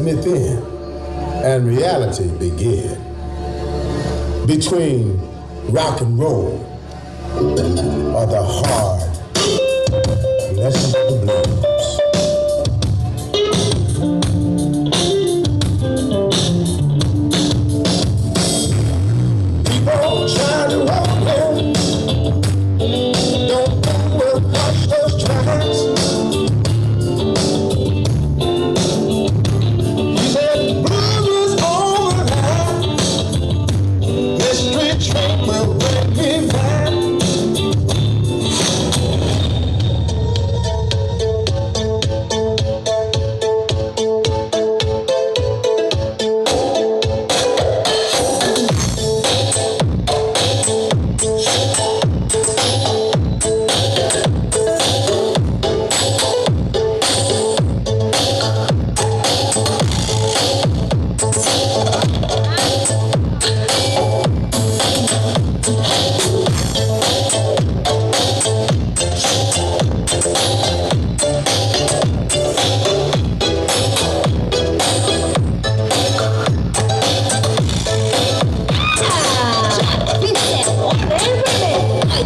myth end and reality begin. Between rock and roll or the hard lessons of the blues. People trying to walk in, don't know where to cross those tracks. He said blues is all I have. Mystery train will bring me back.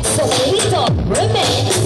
So we talk remix.